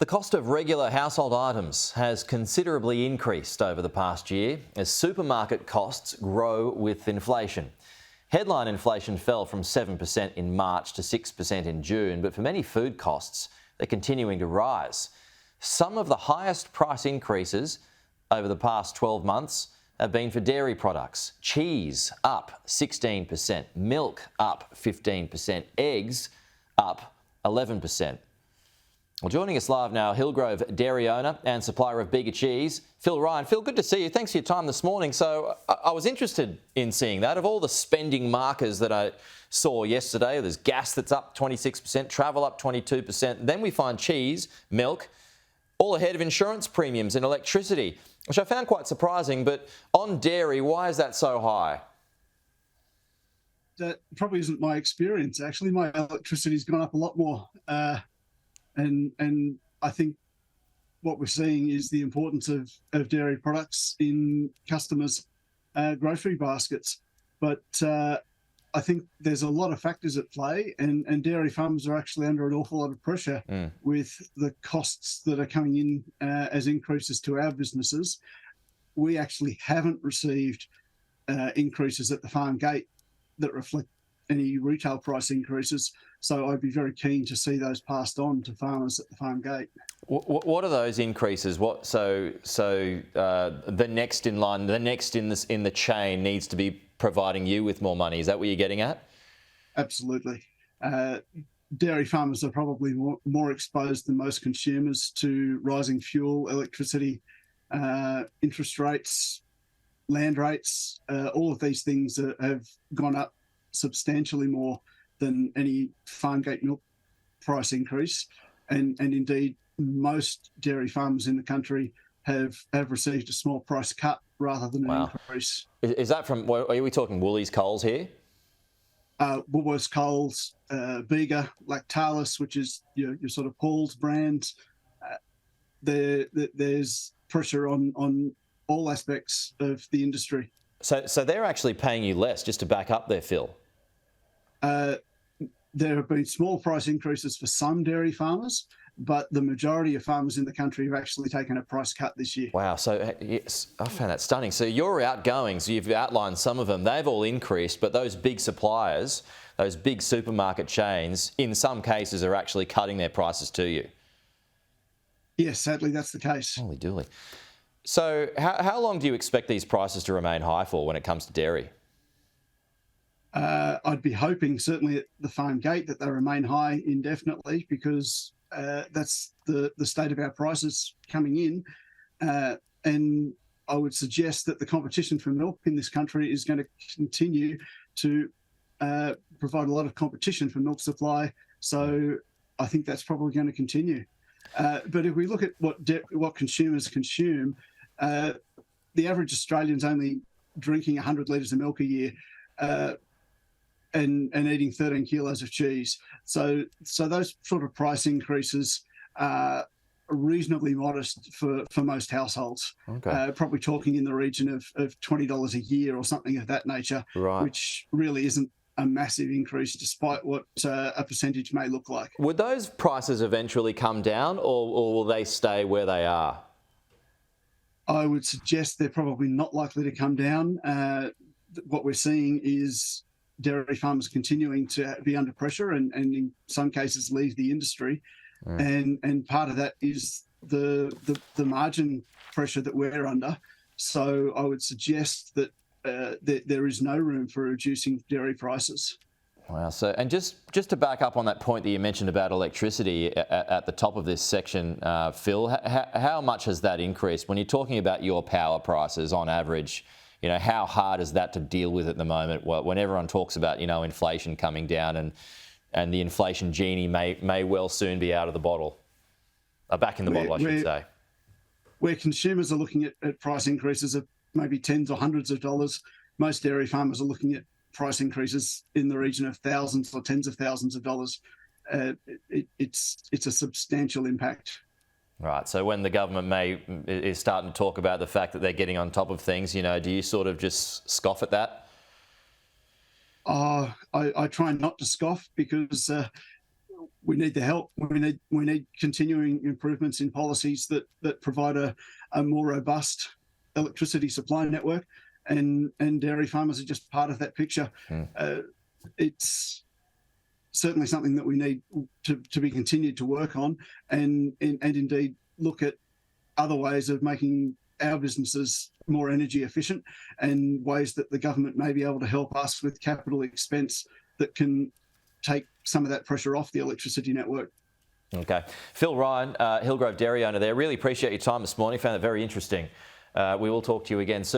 The cost of regular household items has considerably increased over the past year as supermarket costs grow with inflation. Headline inflation fell from 7% in March to 6% in June, but for many food costs, they're continuing to rise. Some of the highest price increases over the past 12 months have been for dairy products. Cheese up 16%, milk up 15%, eggs up 11%. Well, joining us live now, Hillgrove Dairy owner and supplier of bigger cheese, Phil Ryan. Phil, good to see you. Thanks for your time this morning. So I was interested in seeing that. Of all the spending markers that I saw yesterday, there's gas that's up 26%, travel up 22%. Then we find cheese, milk, all ahead of insurance premiums and electricity, which I found quite surprising. But on dairy, why is that so high? That probably isn't my experience. Actually, my electricity's gone up a lot more. And I think what we're seeing is the importance of dairy products in customers' grocery baskets. But I think there's a lot of factors at play, and dairy farmers are actually under an awful lot of pressure with the costs that are coming in as increases to our businesses. We actually haven't received increases at the farm gate that reflect any retail price increases. So I'd be very keen to see those passed on to farmers at the farm gate. What are those increases? So the next in line, the next in the chain needs to be providing you with more money. Is that what you're getting at? Absolutely. Dairy farmers are probably more exposed than most consumers to rising fuel, electricity, interest rates, land rates. All of these things have gone up substantially more than any farm gate milk price increase, and indeed most dairy farmers in the country have received a small price cut rather than an increase. Is that from? Are we talking Woolies, Coles here? Woolworths, Coles, Bega, Lactalis, which is your sort of Paul's brand. There's pressure on all aspects of the industry. So they're actually paying you less, just to back up there, Phil. There have been small price increases for some dairy farmers, but the majority of farmers in the country have actually taken a price cut this year. Wow. So yes, I found that stunning. So your outgoings, you've outlined some of them, they've all increased, but those big suppliers, those big supermarket chains, in some cases are actually cutting their prices to you. Yes, sadly, that's the case. Holy dooly. So how long do you expect these prices to remain high for when it comes to dairy? I'd be hoping, certainly at the farm gate, that they remain high indefinitely, because that's the state of our prices coming in. And I would suggest that the competition for milk in this country is going to continue to provide a lot of competition for milk supply. So I think that's probably going to continue. But if we look at what consumers consume, the average Australian's only drinking 100 litres of milk a year. And eating 13 kilos of cheese. So those sort of price increases are reasonably modest for most households. Okay. Probably talking in the region of $20 a year or something of that nature, right, which really isn't a massive increase despite what a percentage may look like. Would those prices eventually come down, or will they stay where they are? I would suggest they're probably not likely to come down. What we're seeing is dairy farmers continuing to be under pressure and in some cases leave the industry. And part of that is the margin pressure that we're under. So I would suggest that there is no room for reducing dairy prices. Wow. So, and just to back up on that point that you mentioned about electricity at the top of this section, Phil, how much has that increased? When you're talking about your power prices on average, how hard is that to deal with at the moment? Well, when everyone talks about, inflation coming down and the inflation genie may well soon be out of the bottle, back in the bottle, I should say. Where consumers are looking at price increases of maybe tens or hundreds of dollars, most dairy farmers are looking at price increases in the region of thousands or tens of thousands of dollars. It's a substantial impact. Right. So when the government is starting to talk about the fact that they're getting on top of things, do you sort of just scoff at that? I try not to scoff, because we need the help. We need continuing improvements in policies that provide a more robust electricity supply network, and dairy farmers are just part of that picture. It's certainly something that we need to be continued to work on, and indeed look at other ways of making our businesses more energy efficient, and ways that the government may be able to help us with capital expense that can take some of that pressure off the electricity network. Okay. Phil Ryan, Hillgrove Dairy owner there, really appreciate your time this morning. Found it very interesting. We will talk to you again soon.